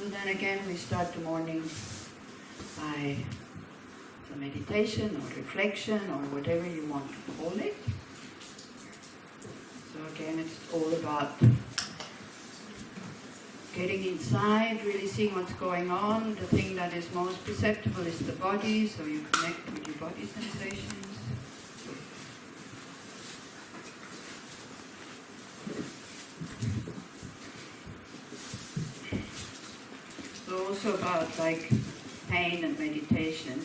So then again we start the morning by some meditation or reflection or whatever you want to call it. So again it's all about getting inside, really seeing what's going on. The thing that is most perceptible is the body, so you connect with your body sensations. So also about like pain and meditation.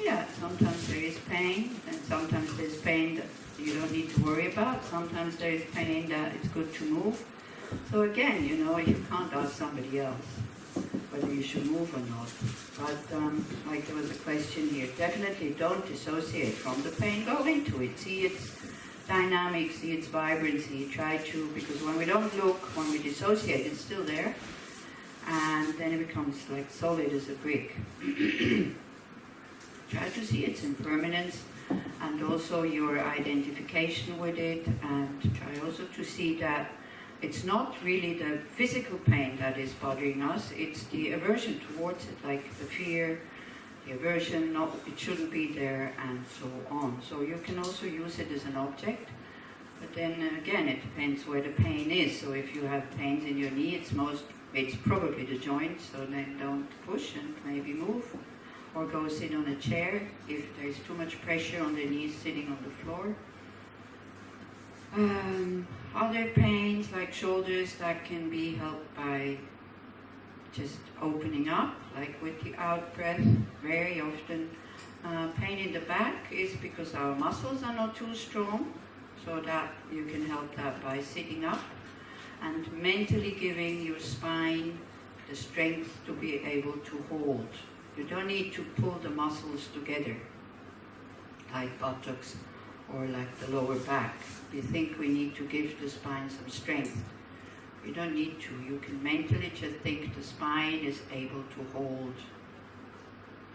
Yeah, sometimes there is pain, and sometimes there's pain that you don't need to worry about. Sometimes there is pain that it's good to move. So again, you can't ask somebody else whether you should move or not. But like there was a question here, definitely don't dissociate from the pain. Go into it, see its dynamics, see its vibrancy, try to, because when we don't look, when we dissociate, it's still there. And then it becomes like solid as a brick. Try to see its impermanence and also your identification with it, and try also to see that it's not really the physical pain that is bothering us, it's the aversion towards it, like the fear, the aversion, no, it shouldn't be there, and so on. So you can also use it as an object, but then again, it depends where the pain is. So if you have pains in your knee, it's probably the joint, so then don't push and maybe move, or go sit on a chair if there's too much pressure on the knees sitting on the floor. Other pains like shoulders, that can be helped by just opening up, like with the out breath. Very often pain in the back is because our muscles are not too strong, so that you can help that by sitting up and mentally giving your spine the strength to be able to hold. You don't need to pull the muscles together like buttocks or like the lower back. You think we need to give the spine some strength. You don't need to. You can mentally just think the spine is able to hold.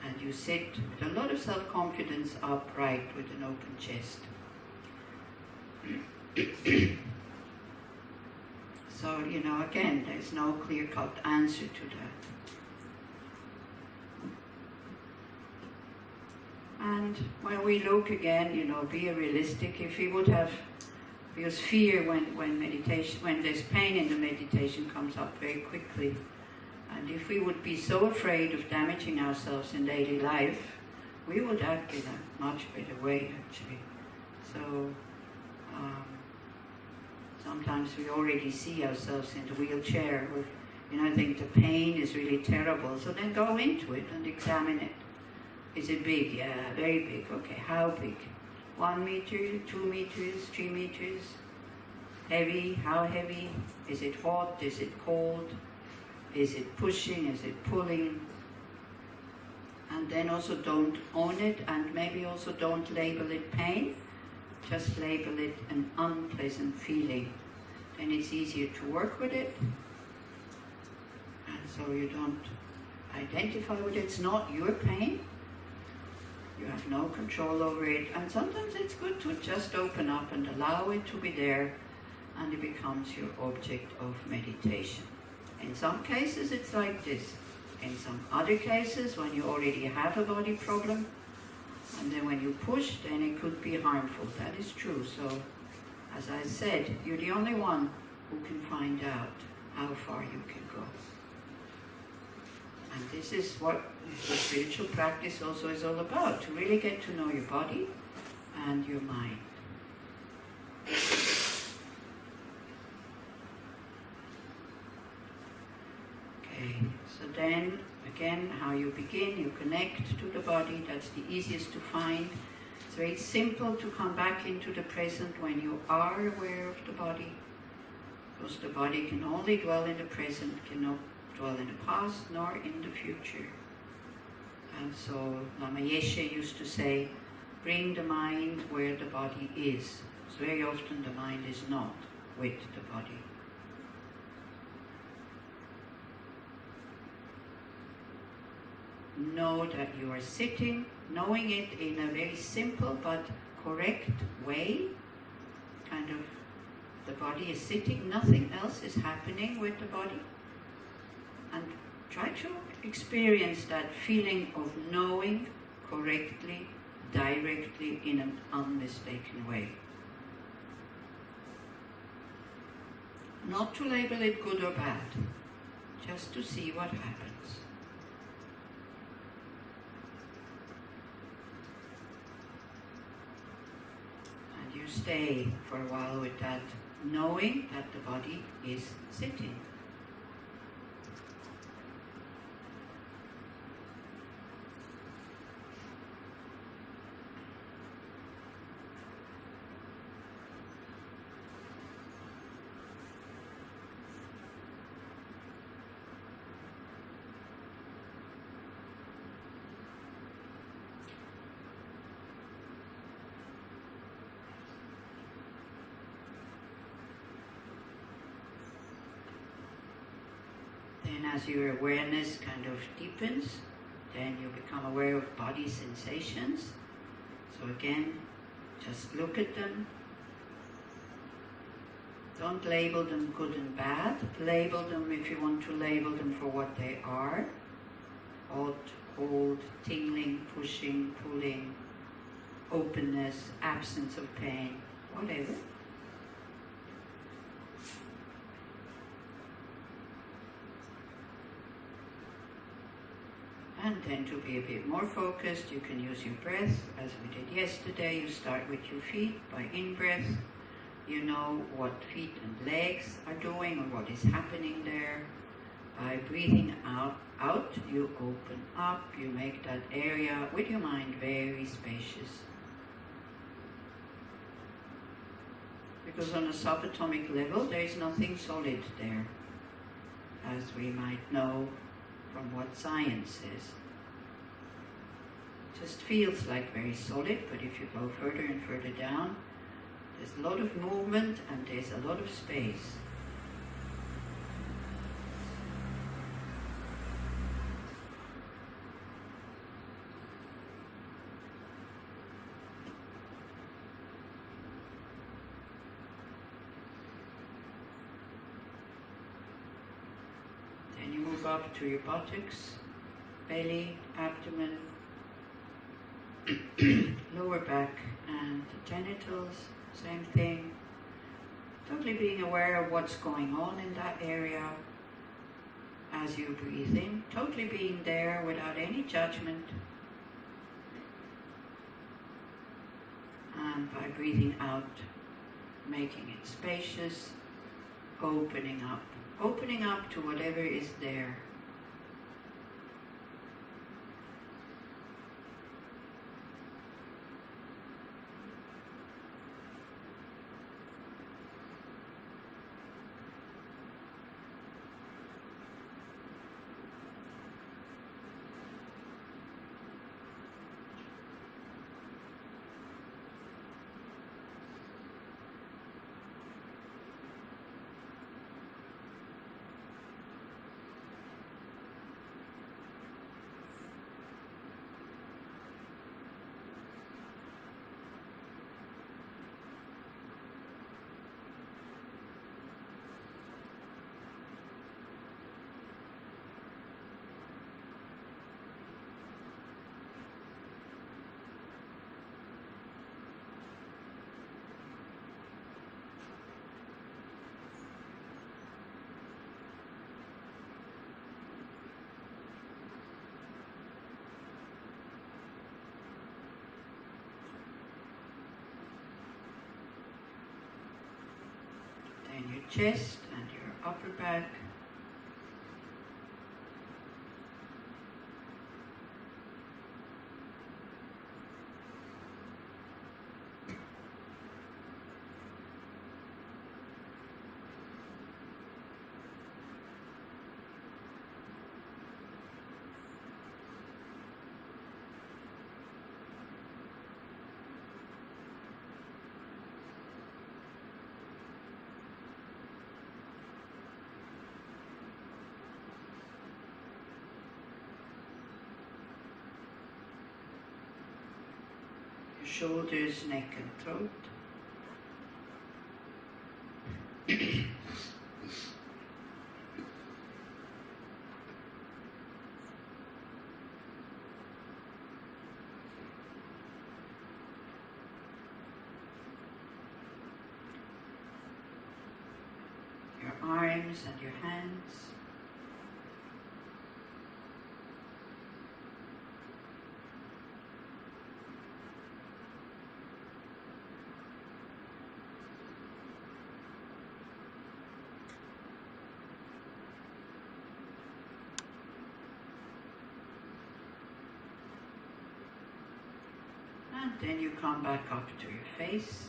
And you sit with a lot of self-confidence upright with an open chest. So, again, there's no clear-cut answer to that. And when we look again, be realistic. If we would have, because fear when there's pain in the meditation comes up very quickly. And if we would be so afraid of damaging ourselves in daily life, we would act in a much better way, actually. So sometimes we already see ourselves in the wheelchair, or I think the pain is really terrible. So then go into it and examine it. Is it big? Yeah, very big. Okay, how big? 1 meter, 2 meters, 3 meters? Heavy? How heavy? Is it hot? Is it cold? Is it pushing? Is it pulling? And then also don't own it, and maybe also don't label it pain. Just label it an unpleasant feeling. Then it's easier to work with it. And so you don't identify with it. It's not your pain. You have no control over it, and sometimes it's good to just open up and allow it to be there, and it becomes your object of meditation. In some cases it's like this. In some other cases, when you already have a body problem, and then when you push, then it could be harmful. That is true. So, as I said, you're the only one who can find out how far you can go. And this is what the spiritual practice also is all about, to really get to know your body and your mind. Okay, so then, again, how you begin, you connect to the body. That's the easiest to find. It's very simple to come back into the present when you are aware of the body, because the body can only dwell in the present, cannot dwell in the past nor in the future. And so Lama Yeshe used to say, bring the mind where the body is. So very often the mind is not with the body. Know that you are sitting, knowing it in a very simple but correct way. Kind of, the body is sitting, nothing else is happening with the body. And Try to experience that feeling of knowing correctly, directly, in an unmistaken way. Not to label it good or bad, just to see what happens. And you stay for a while with that knowing that the body is sitting. Then as your awareness kind of deepens, then you become aware of body sensations. So again, just look at them. Don't label them good and bad. Label them, if you want to label them, for what they are. Hot, cold, tingling, pushing, pulling, openness, absence of pain, whatever. And then to be a bit more focused, you can use your breath, as we did yesterday. You start with your feet by in-breath. You know what feet and legs are doing or what is happening there. By breathing out, you open up, you make that area with your mind very spacious. Because on a subatomic level, there is nothing solid there, as we might know from what science says. It just feels like very solid, but if you go further and further down, there's a lot of movement and there's a lot of space. Then you move up to your buttocks, belly, abdomen, lower back and the genitals, same thing. Totally being aware of what's going on in that area as you breathe in, totally being there without any judgment. And by breathing out, making it spacious, opening up to whatever is there. And your chest and your upper back. Shoulders, neck and throat. arms and your hands. And then you come back up to your face.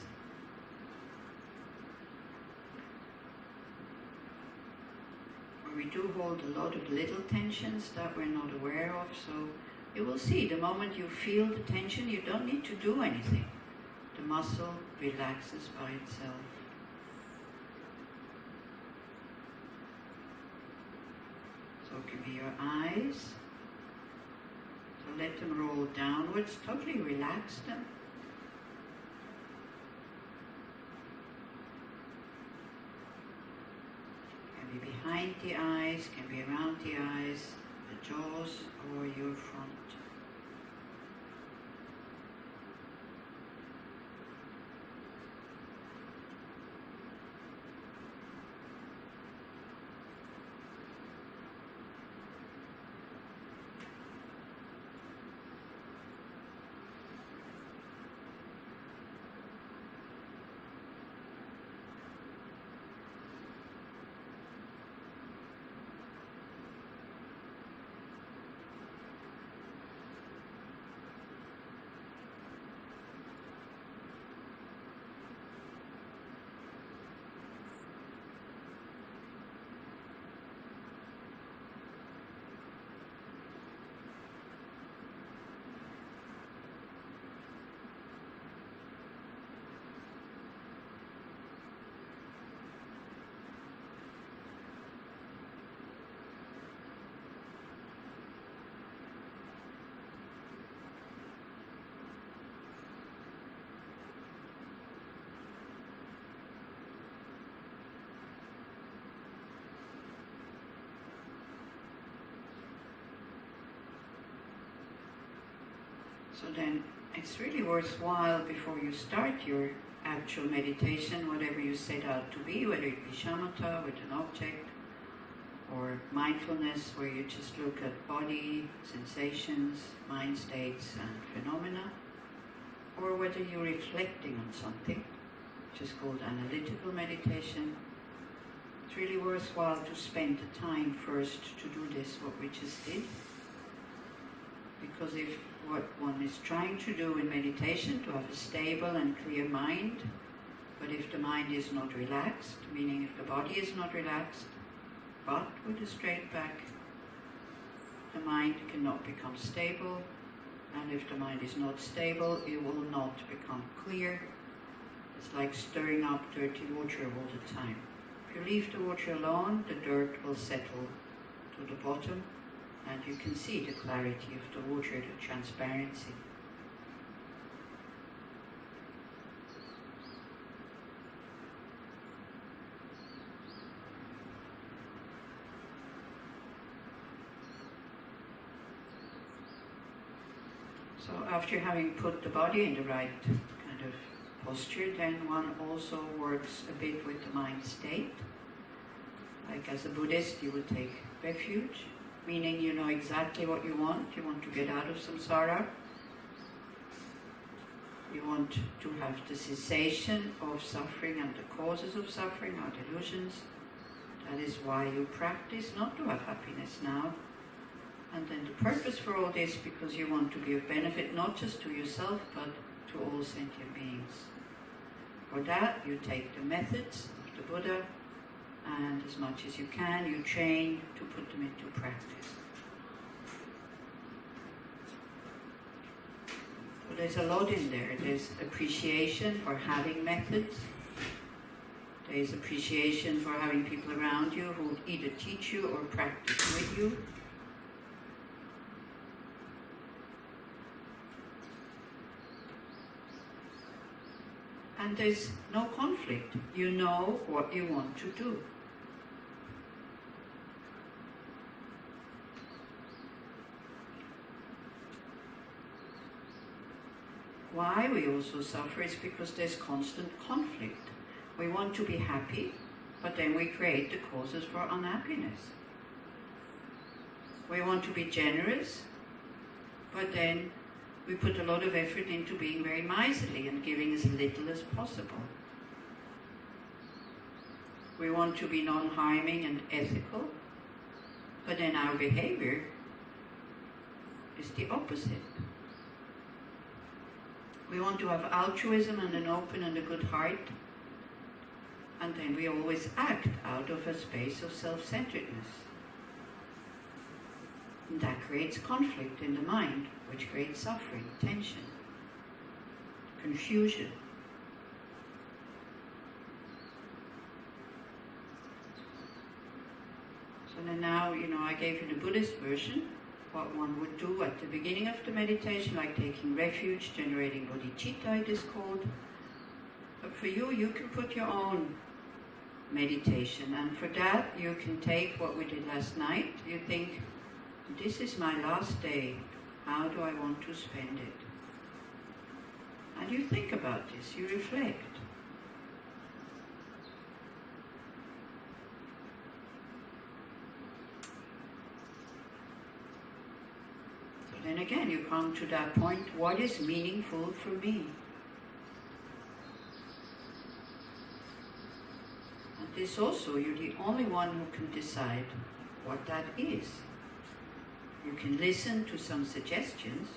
Where we do hold a lot of little tensions that we're not aware of, so you will see the moment you feel the tension, you don't need to do anything. The muscle relaxes by itself. So it can be your eyes. So let them roll downwards, totally relax them. Can be behind the eyes, can be around the eyes, the jaws or your front. So then it's really worthwhile before you start your actual meditation, whatever you set out to be, whether it be shamatha with an object, or mindfulness where you just look at body, sensations, mind states and phenomena, or whether you're reflecting on something, which is called analytical meditation. It's really worthwhile to spend the time first to do this, what we just did. Because if what one is trying to do in meditation, to have a stable and clear mind, but if the mind is not relaxed, meaning if the body is not relaxed, but with a straight back, the mind cannot become stable, and if the mind is not stable, it will not become clear. It's like stirring up dirty water all the time. If you leave the water alone, the dirt will settle to the bottom, and you can see the clarity of the water, the transparency. So after having put the body in the right kind of posture, then one also works a bit with the mind state. Like as a Buddhist, you would take refuge, meaning you know exactly what you want. You want to get out of samsara. You want to have the cessation of suffering and the causes of suffering, our delusions. That is why you practice, not to have happiness now. And then the purpose for all this, because you want to be of benefit not just to yourself, but to all sentient beings. For that, you take the methods of the Buddha, and as much as you can, you train to put them into practice. So there's a lot in there. There's appreciation for having methods. There's appreciation for having people around you who either teach you or practice with you. And there's no conflict. You know what you want to do. Why we also suffer is because there's constant conflict. We want to be happy, but then we create the causes for unhappiness. We want to be generous, but then we put a lot of effort into being very miserly and giving as little as possible. We want to be non-harming and ethical, but then our behavior is the opposite. We want to have altruism and an open and a good heart, and then we always act out of a space of self-centeredness. And that creates conflict in the mind, which creates suffering, tension, confusion. So then now, I gave you the Buddhist version, what one would do at the beginning of the meditation, like taking refuge, generating bodhicitta it is called. But for you, you can put your own meditation, and for that you can take what we did last night. You think, this is my last day, how do I want to spend it? And you think about this, you reflect. So then again, you come to that point, what is meaningful for me? And this also, you're the only one who can decide what that is. You can listen to some suggestions,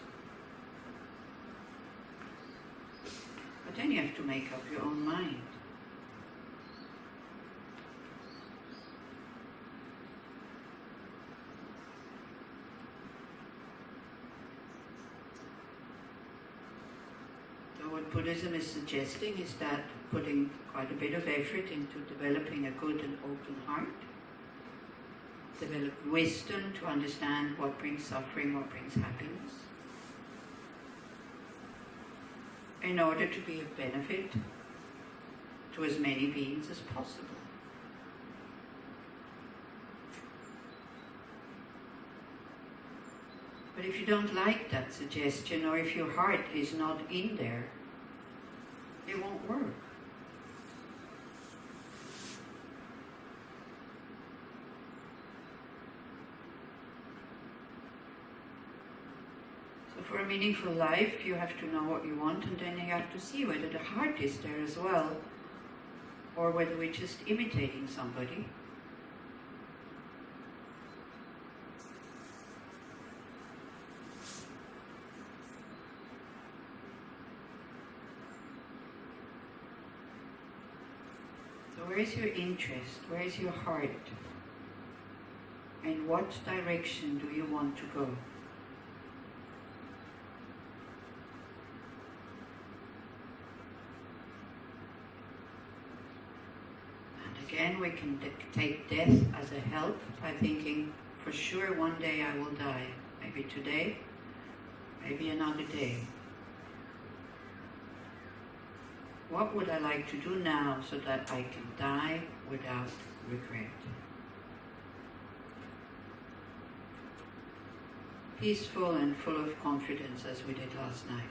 but then you have to make up your own mind. So what Buddhism is suggesting is that putting quite a bit of effort into developing a good and open heart, develop wisdom to understand what brings suffering, what brings happiness, in order to be of benefit to as many beings as possible. But if you don't like that suggestion, or if your heart is not in there, it won't work. For a meaningful life, you have to know what you want, and then you have to see whether the heart is there as well, or whether we're just imitating somebody. So where is your interest? Where is your heart? In what direction do you want to go? Again, we can take death as a help by thinking, for sure one day I will die. Maybe today, maybe another day. What would I like to do now so that I can die without regret? Peaceful and full of confidence, as we did last night.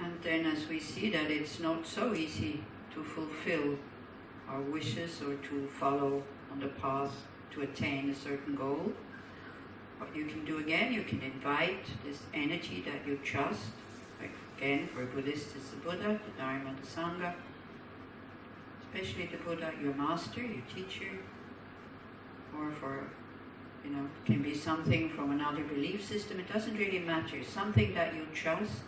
And then as we see that it's not so easy to fulfill our wishes or to follow on the path to attain a certain goal, what you can do again, you can invite this energy that you trust again, for a Buddhist, it's the Buddha, the Dharma, the Sangha, especially the Buddha, your master, your teacher, or for, it can be something from another belief system. It doesn't really matter. Something that you trust,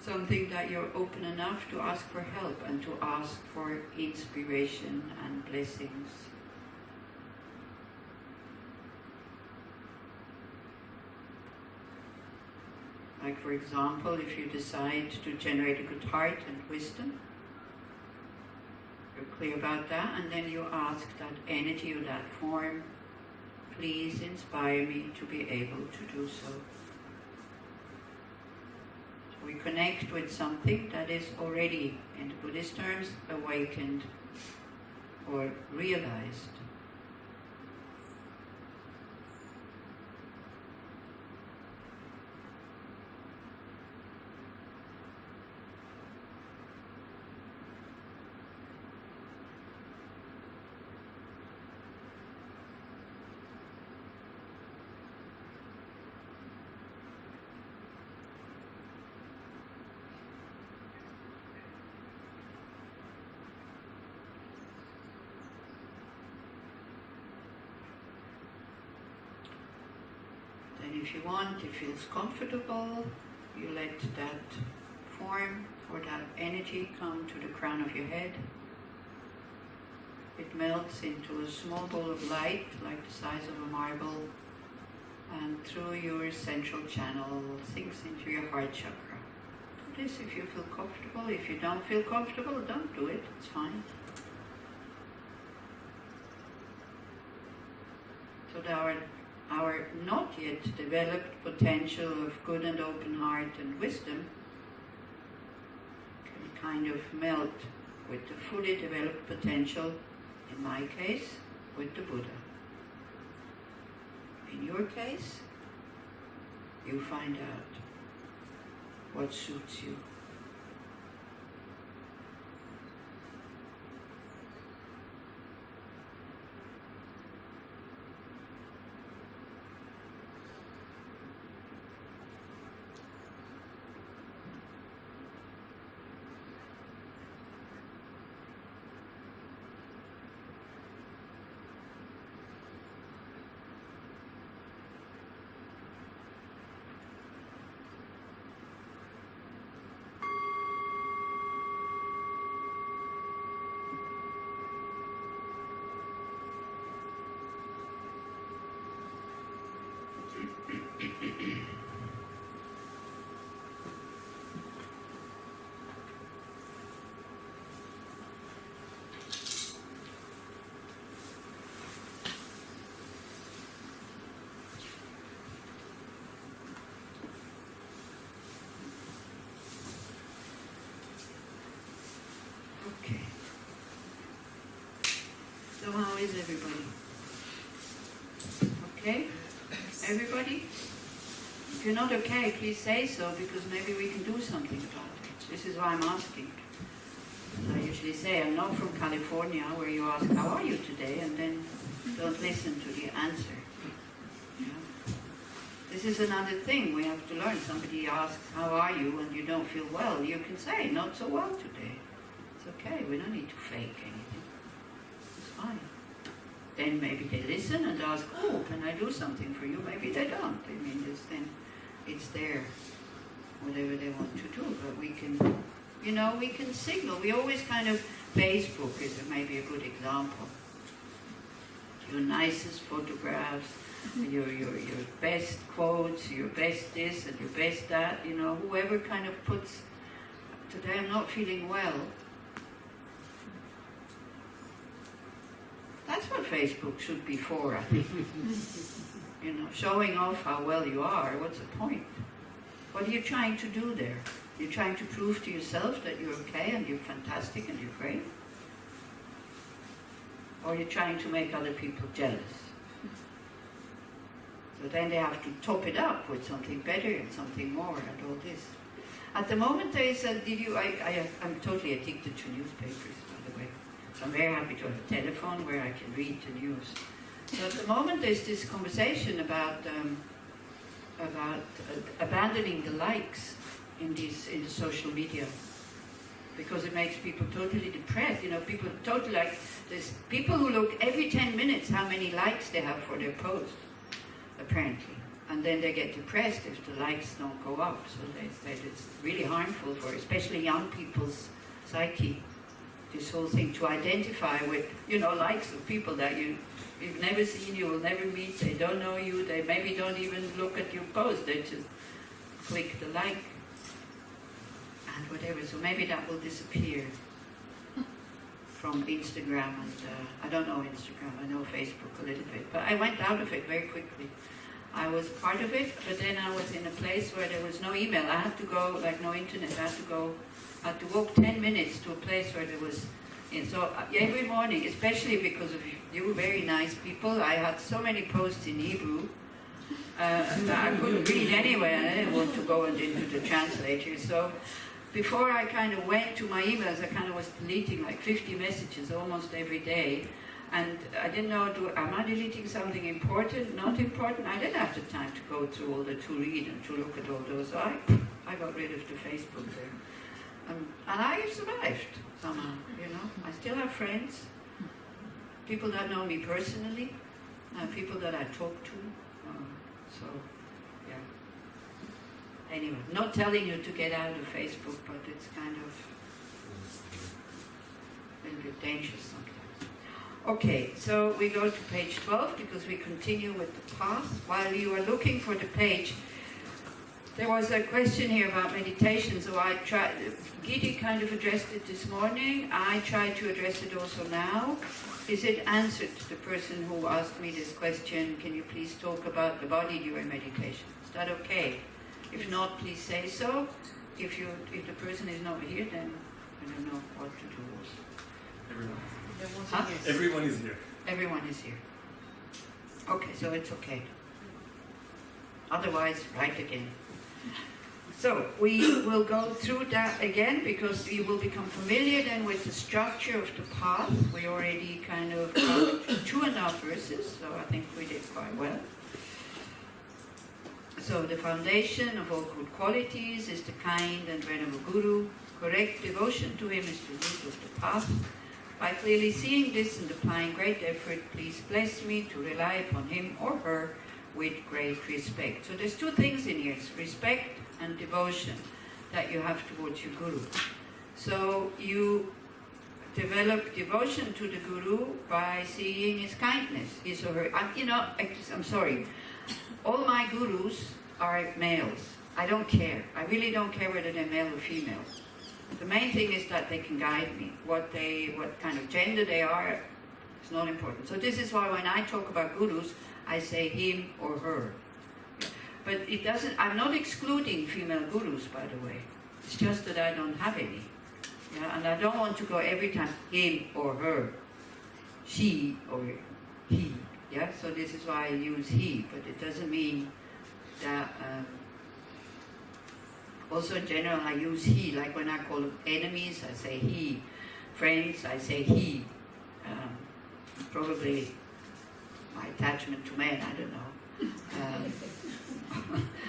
something that you're open enough to ask for help and to ask for inspiration and blessings. Like, for example, if you decide to generate a good heart and wisdom, you're clear about that, and then you ask that energy or that form, please inspire me to be able to do so. So we connect with something that is already, in the Buddhist terms, awakened or realized. If you want, it feels comfortable, you let that form or that energy come to the crown of your head. It melts into a small ball of light, like the size of a marble, and through your central channel sinks into your heart chakra. Do this if you feel comfortable. If you don't feel comfortable, don't do it, it's fine. So our not yet developed potential of good and open heart and wisdom can kind of melt with the fully developed potential, in my case, with the Buddha. In your case, you find out what suits you. Okay. So how is everybody? Okay? Everybody? If you're not okay, please say so, because maybe we can do something about it. This is why I'm asking. And I usually say, I'm not from California, where you ask, how are you today? And then don't listen to the answer. Yeah. This is another thing we have to learn. Somebody asks, how are you? And you don't feel well. You can say, not so well today. It's okay. We don't need to fake anything. It's fine. Then maybe they listen and ask, oh, can I do something for you? Maybe they don't. I mean, it's there, whatever they want to do. But we can, we can signal. We always kind of, Facebook is maybe a good example. Your nicest photographs, your best quotes, your best this and your best that, whoever kind of puts, today I'm not feeling well. That's what Facebook should be for, I think. Showing off how well you are, what's the point? What are you trying to do there? You're trying to prove to yourself that you're okay and you're fantastic and you're great? Or you're trying to make other people jealous? So then they have to top it up with something better and something more and all this. At the moment there is I'm totally addicted to newspapers, by the way. So I'm very happy to have a telephone where I can read the news. So at the moment there's this conversation about abandoning the likes, in the social media, because it makes people totally depressed. You know, people totally like, there's people who look every 10 minutes how many likes they have for their post, apparently. And then they get depressed if the likes don't go up. So they said it's really harmful for especially young people's psyche, this whole thing, to identify with, you know, likes of people that you've never seen, you will never meet, they don't know you, they maybe don't even look at your post, they just click the like and whatever. So maybe that will disappear from Instagram, and I don't know Instagram, I know Facebook a little bit, but I went out of it very quickly. I was part of it, but then I was in a place where there was no email. I had to go, like no internet, I had to walk 10 minutes to a place where there was, and so every morning, especially because of you were very nice people, I had so many posts in Hebrew that I couldn't read anyway, and I didn't want to go into the translator. So before I kind of went to my emails, I kind of was deleting like 50 messages almost every day. And I didn't know, am I deleting something important, not important? I didn't have the time to go through all to read and to look at all those. So I got rid of the Facebook there. And I survived somehow, you know. I still have friends, people that know me personally, people that I talk to. So, yeah. Anyway, not telling you to get out of Facebook, but it's kind of a little bit dangerous sometimes. Okay, so we go to page 12 because we continue with the path. While you are looking for the page, there was a question here about meditation, so I tried, Gidi kind of addressed it this morning, I tried to address it also now. Is it answered, the person who asked me this question, can you please talk about the body during meditation? Is that okay? If not, please say so. If the person is not here, then I don't know what to do also. Everyone. Huh? Everyone is here. Everyone is here. Okay, so it's okay. Otherwise, write again. So we will go through that again because you will become familiar then with the structure of the path. We already kind of got 2.5 verses, so I think we did quite well. So the foundation of all good qualities is the kind and venerable Guru. Correct devotion to him is the root of the path. By clearly seeing this and applying great effort, please bless me to rely upon him or her with great respect. So there's 2 things in here, it's respect and devotion that you have towards your Guru. So you develop devotion to the Guru by seeing his kindness, his or her. I'm sorry, all my Gurus are males. I don't care. I really don't care whether they're male or female. The main thing is that they can guide me. What kind of gender they are, it's not important. So this is why when I talk about Gurus, I say him or her. But it doesn't, I'm not excluding female Gurus, by the way. It's just that I don't have any. Yeah? And I don't want to go every time, him or her, she or he. Yeah? So this is why I use he, but it doesn't mean that... also in general, I use he, like when I call enemies, I say he. Friends, I say he. Probably my attachment to men, I don't know.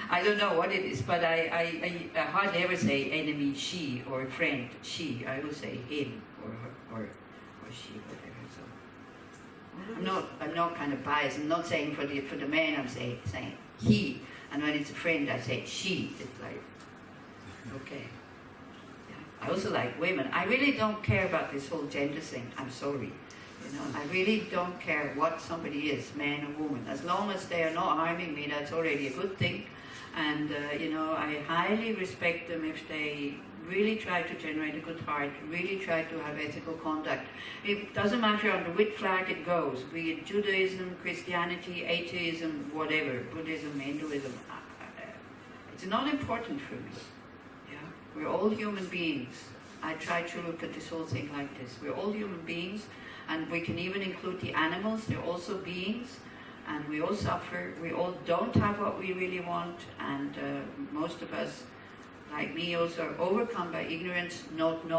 I don't know what it is, but I hardly ever say enemy, she, or friend, she. I always say him, or her, or she, whatever. So I'm not kind of biased. I'm not saying for the man, I'm saying he. And when it's a friend, I say she. It's like, okay. Yeah. I also like women. I really don't care about this whole gender thing. I'm sorry. You know, I really don't care what somebody is, man or woman. As long as they are not harming me, that's already a good thing. And, I highly respect them if they really try to generate a good heart, really try to have ethical conduct. It doesn't matter under which flag it goes, be it Judaism, Christianity, atheism, whatever, Buddhism, Hinduism. It's not important for me. Yeah? We're all human beings. I try to look at this whole thing like this. We're all human beings, and we can even include the animals. They're also beings, and we all suffer. We all don't have what we really want, and most of us, like me, also are overcome by ignorance, not knowing.